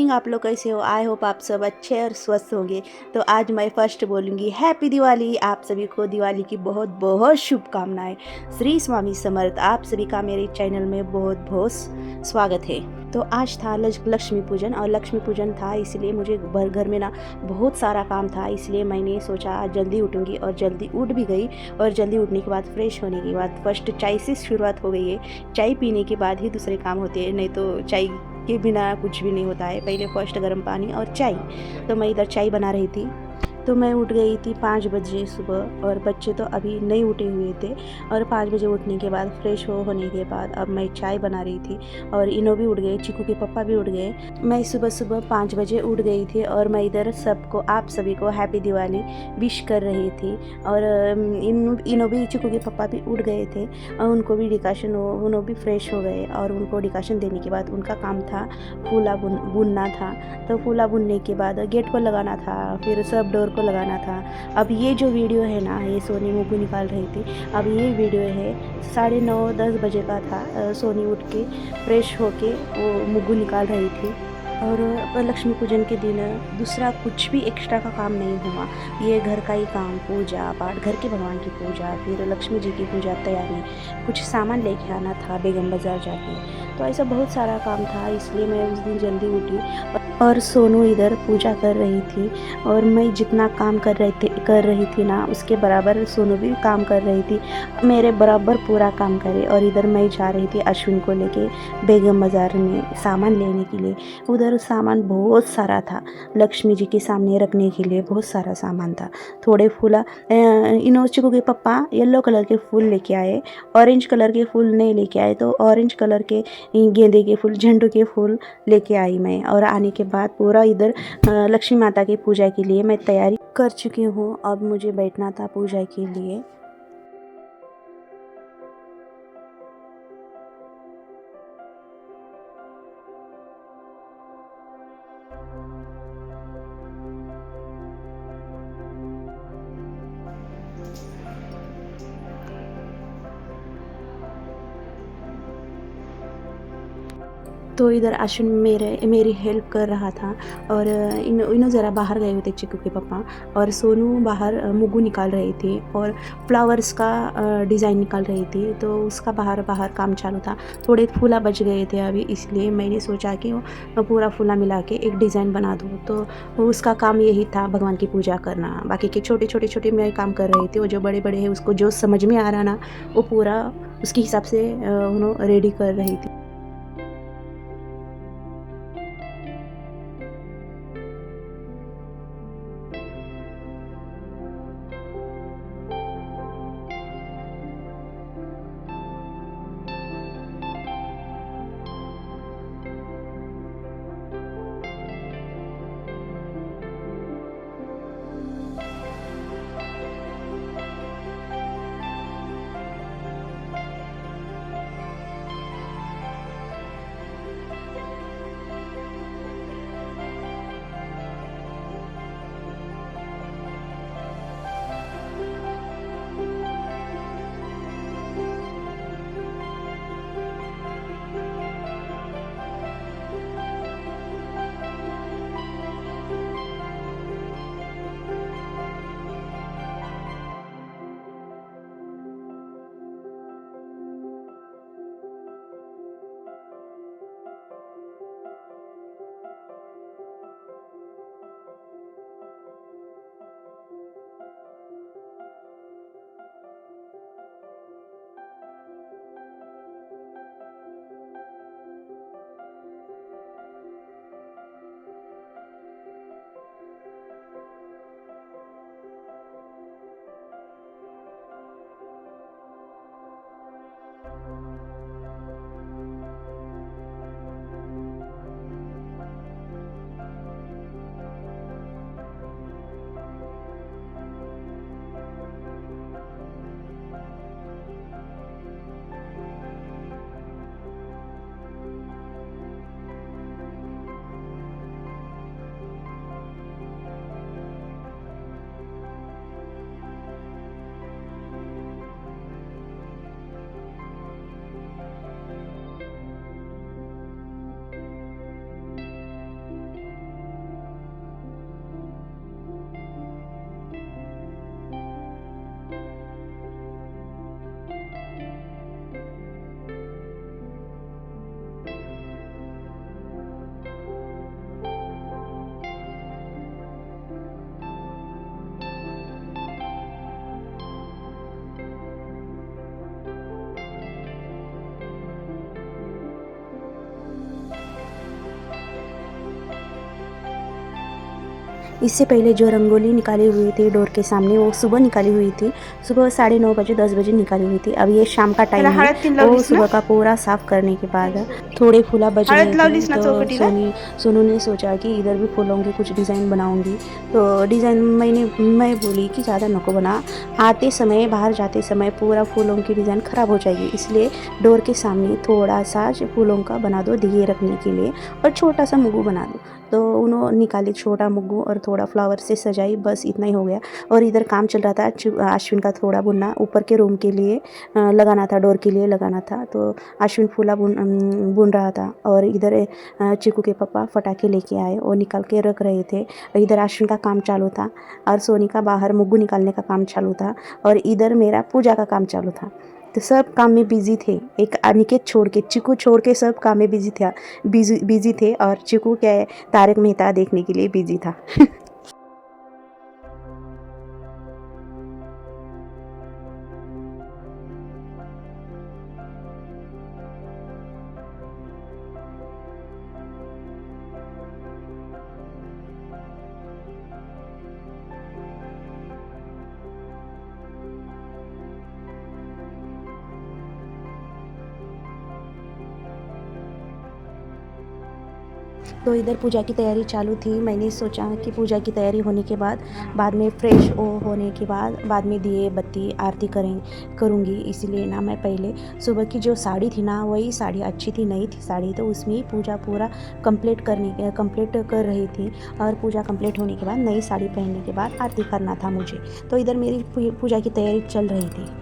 Morning, आप लोग कैसे हो? आई होप आप सब अच्छे और स्वस्थ होंगे। तो आज मैं फर्स्ट बोलूँगी हैप्पी दिवाली। आप सभी को दिवाली की बहुत बहुत शुभकामनाएं। श्री स्वामी समर्थ। आप सभी का मेरे चैनल में बहुत बहुत स्वागत है। तो आज था लक्ष्मी पूजन, और लक्ष्मी पूजन था इसलिए मुझे घर में ना बहुत सारा काम था, इसलिए मैंने सोचा आज जल्दी उठूँगी, और जल्दी उठ भी गई। और जल्दी उठने के बाद फ्रेश होने के बाद फर्स्ट चाय से शुरुआत हो गई है। चाय पीने के बाद ही दूसरे काम होते हैं, नहीं तो चाय के बिना कुछ भी नहीं होता है। पहले फर्स्ट गर्म पानी और चाय। तो मैं इधर चाय बना रही थी। तो मैं उठ गई थी 5 बजे सुबह, और बच्चे तो अभी नहीं उठे हुए थे। और 5 बजे उठने के बाद फ्रेश होने के बाद अब मैं चाय बना रही थी, और इनो भी उठ गए, चिकू के पापा भी उठ गए। मैं सुबह सुबह 5 बजे उठ गई थी, और मैं इधर सबको, आप सभी को हैप्पी दिवाली विश कर रही थी। और इनो भी, चिकू के पापा भी उठ गए थे, और उनको भी डिकाशन हो, उन्हों भी फ्रेश हो गए। और उनको डिकाशन देने के बाद उनका काम था फूला बुनना था। तो फूला बुनने के बाद गेट को लगाना था, फिर सब डोर को लगाना था। अब ये जो वीडियो है ना, ये सोनी मुग्गू निकाल रही थी। अब ये वीडियो है 9:30-10 बजे का था। सोनी उठ के फ्रेश होके वो मुग्गू निकाल रही थी। और लक्ष्मी पूजन के दिन दूसरा कुछ भी एक्स्ट्रा का काम नहीं हुआ। ये घर का ही काम, पूजा पाठ, घर के भगवान की पूजा, फिर लक्ष्मी जी की पूजा तैयारी, कुछ सामान लेके आना था बेगम बाज़ार जाके। तो ऐसा बहुत सारा काम था, इसलिए मैं उस दिन जल्दी उठी। और सोनू इधर पूजा कर रही थी, और मैं जितना काम कर रही थी ना, उसके बराबर सोनू भी काम कर रही थी। मेरे बराबर पूरा काम करे। और इधर मैं जा रही थी अश्विन को लेके बेगम बाज़ार में सामान लेने के लिए। उधर सामान बहुत सारा था, लक्ष्मी जी के सामने रखने के लिए बहुत सारा सामान था। थोड़े फूला, इन चिकू के पापा येलो कलर के फूल लेके आए, ऑरेंज कलर के फूल नहीं लेके आए, तो ऑरेंज कलर के गेंदे के फूल, झंडू के फूल लेके आई मैं। और आने के बाद पूरा इधर लक्ष्मी माता की पूजा के लिए मैं तैयारी कर चुकी हूँ। अब मुझे बैठना था पूजा के लिए। तो इधर अश्विन मेरी हेल्प कर रहा था। और इन्हों ज़रा बाहर गए हुए थे चिकू के पापा, और सोनू बाहर मुग्गू निकाल रही थी, और फ्लावर्स का डिज़ाइन निकाल रही थी। तो उसका बाहर काम चालू था। थोड़े फूला बच गए थे अभी, इसलिए मैंने सोचा कि वो पूरा फूला मिला के एक डिज़ाइन बना दूँ। तो उसका काम यही था, भगवान की पूजा करना। बाकी के छोटे मैं काम कर रही थी, वो जो बड़े बड़े हैं उसको जो समझ में आ रहा ना, वो पूरा उसके हिसाब से उन्होंने रेडी कर रही थी। इससे पहले जो रंगोली निकाली हुई थी डोर के सामने वो सुबह निकाली हुई थी, सुबह 9:30 बजे 10 बजे निकाली हुई थी। अब ये शाम का टाइम है, हळद तीन वो लावलीस ना? सुबह का पूरा साफ करने के बाद थोड़े फूला बच हळद गए थे, लावलीस ना तो चौकटीला? सोनू ने सोचा कि इधर भी फूलों की कुछ डिज़ाइन बनाऊंगी। तो डिज़ाइन मैं बोली कि ज़्यादा नको बना, आते समय बाहर जाते समय पूरा फूलों की डिज़ाइन ख़राब हो जाएगी, इसलिए डोर के सामने थोड़ा सा फूलों का बना दो दिए रखने के लिए, और छोटा सा मुग्गू बना दो। तो उन्होंने निकाली छोटा मुग्गू और थोड़ा फ्लावर से सजाई, बस इतना ही हो गया। और इधर काम चल रहा था अश्विन का थोड़ा बुनना ऊपर के रूम के लिए लगाना था, डोर के लिए लगाना था, तो अश्विन फूला बुन रहा था। और इधर चिकू के पापा फटाके लेके आए, वो निकाल के रख रहे थे। इधर अश्विन का काम चालू था और सोनी का बाहर मुग्गू निकालने का काम चालू था, और इधर मेरा पूजा का काम चालू था। तो सब काम में बिजी थे, एक अनिकेत छोड़ के, चिकू छोड़ के सब काम में बिजी थे, और चिकू के तारक मेहता देखने के लिए बिजी था। तो इधर पूजा की तैयारी चालू थी। मैंने सोचा कि पूजा की तैयारी होने के बाद में फ्रेश होने के बाद में दिए बत्ती आरती करूँगी। इसीलिए ना मैं पहले सुबह की जो साड़ी थी ना, वही साड़ी अच्छी थी, नई थी साड़ी, तो उसमें ही पूजा पूरा कंप्लीट कर रही थी। और पूजा कंप्लीट होने के बाद नई साड़ी पहनने के बाद आरती करना था मुझे। तो इधर मेरी पूजा की तैयारी चल रही थी।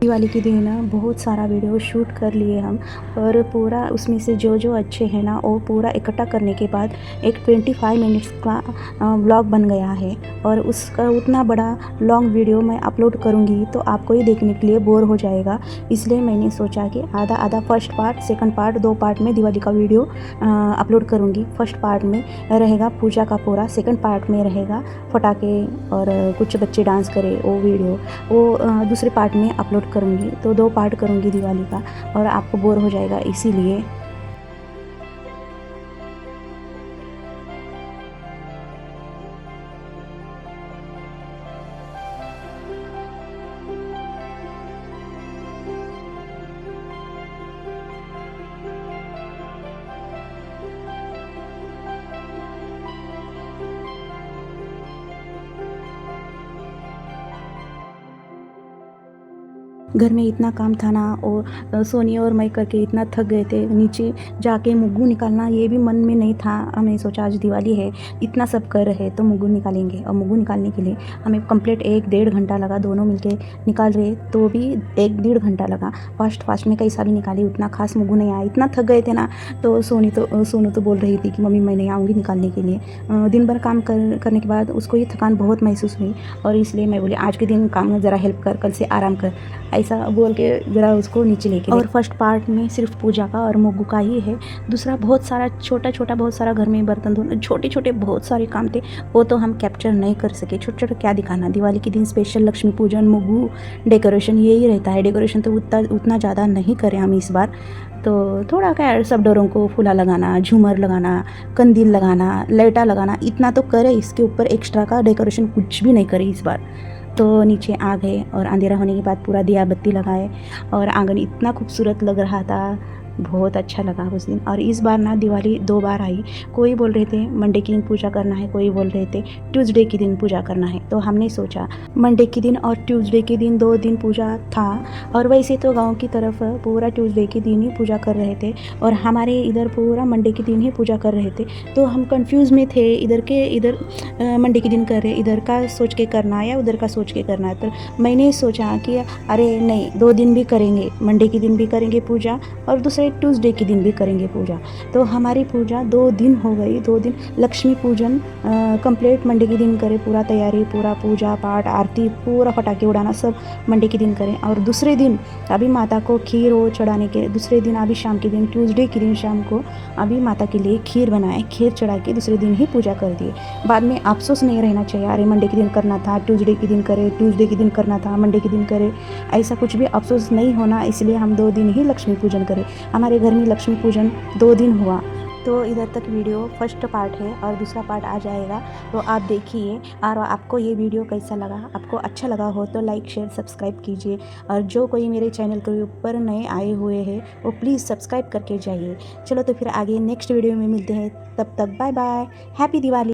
दिवाली के दिन ना बहुत सारा वीडियो शूट कर लिए हम, और पूरा उसमें से जो जो अच्छे हैं ना वो पूरा इकट्ठा करने के बाद एक 25 मिनट्स का व्लॉग बन गया है। और उसका उतना बड़ा लॉन्ग वीडियो मैं अपलोड करूँगी तो आपको ही देखने के लिए बोर हो जाएगा, इसलिए मैंने सोचा कि आधा आधा first part second part 2 part में दिवाली का वीडियो अपलोड करूँगी। फर्स्ट पार्ट में रहेगा पूजा का पूरा, सेकंड पार्ट में रहेगा पटाखे और कुछ बच्चे डांस करे वो वीडियो, वो दूसरे पार्ट में अपलोड करूँगी। तो 2 पार्ट करूँगी दिवाली का, और आपको बोर हो जाएगा इसीलिए। घर में इतना काम था ना, और सोनिया और मैं करके इतना थक गए थे। नीचे जाके मुग्गू निकालना ये भी मन में नहीं था। हमने सोचा आज दिवाली है, इतना सब कर रहे तो मुग्गू निकालेंगे। और मुग्गू निकालने के लिए हमें कंप्लीट 1-1.5 घंटा लगा, दोनों मिलके निकाल रहे तो भी 1-1.5 घंटा लगा। फास्ट में कैसा भी निकाली, उतना खास मुग्गू नहीं आया। इतना थक गए थे ना, तो सोनू तो बोल रही थी कि मम्मी मैं नहीं आऊँगी निकालने के लिए। दिन भर काम करने के बाद उसको ये थकान बहुत महसूस हुई, और इसलिए मैं बोली आज के दिन काम में ज़रा हेल्प कर, कल से आराम कर, ऐसा बोल के ज़रा उसको नीचे लेके गए। और फर्स्ट पार्ट में सिर्फ पूजा का और मुग्गू का ही है। दूसरा बहुत सारा छोटा बहुत सारा घर में बर्तन धोना, छोटे बहुत सारे काम थे, वो तो हम कैप्चर नहीं कर सके। छोटे क्या दिखाना, दिवाली के दिन स्पेशल लक्ष्मी पूजन, मुग्गू, डेकोरेशन यही रहता है। डेकोरेशन तो उतना ज़्यादा नहीं करें हम इस बार, तो थोड़ा क्या सब डोरों को फूला लगाना, झूमर लगाना, कंदील लगाना, लाइटा लगाना, इतना तो करे। इसके ऊपर एक्स्ट्रा का डेकोरेशन कुछ भी नहीं करे इस बार। तो नीचे आ गए और अंधेरा होने के बाद पूरा दिया बत्ती लगाए, और आंगन इतना खूबसूरत लग रहा था, बहुत अच्छा लगा उस दिन। और इस बार ना दिवाली 2 बार आई। कोई बोल रहे थे मंडे के दिन पूजा करना है, कोई बोल रहे थे ट्यूसडे के दिन पूजा करना है। तो हमने सोचा मंडे के दिन और ट्यूसडे के दिन 2 दिन पूजा था। और वैसे तो गांव की तरफ पूरा ट्यूसडे के दिन ही पूजा कर रहे थे, और हमारे इधर पूरा मंडे के दिन ही पूजा कर रहे थे। तो हम कंफ्यूज में थे, इधर मंडे के दिन कर रहे, इधर का सोच के करना है या उधर का सोच के करना है। तो मैंने सोचा कि अरे नहीं, 2 दिन भी करेंगे, मंडे के दिन भी करेंगे पूजा और दूसरे ट्यूसडे के दिन भी करेंगे पूजा। तो हमारी पूजा 2 दिन हो गई। 2 दिन लक्ष्मी पूजन कंप्लीट मंडे के दिन करें, पूरा तैयारी, पूरा पूजा पाठ, आरती, पूरा पटाखे उड़ाना सब मंडे के दिन करें। और दूसरे दिन अभी माता को खीर वो चढ़ाने के, दूसरे दिन अभी शाम के दिन, ट्यूसडे के दिन शाम को अभी माता के लिए खीर बनाए, खीर चढ़ा के दूसरे दिन ही पूजा कर दिए। बाद में अफसोस नहीं रहना चाहिए, अरे मंडे के दिन करना था, ट्यूसडे के दिन करे, ट्यूसडे के दिन करना था, मंडे के दिन करे, ऐसा कुछ भी अफसोस नहीं होना। इसलिए हम 2 दिन ही लक्ष्मी पूजन करें। हमारे घर में लक्ष्मी पूजन 2 दिन हुआ। तो इधर तक वीडियो फर्स्ट पार्ट है, और दूसरा पार्ट आ जाएगा, तो आप देखिए। और आपको ये वीडियो कैसा लगा, आपको अच्छा लगा हो तो लाइक शेयर सब्सक्राइब कीजिए। और जो कोई मेरे चैनल के ऊपर नए आए हुए हैं वो प्लीज़ सब्सक्राइब करके जाइए। चलो तो फिर आगे नेक्स्ट वीडियो में मिलते हैं, तब तक बाय बाय, हैप्पी दिवाली।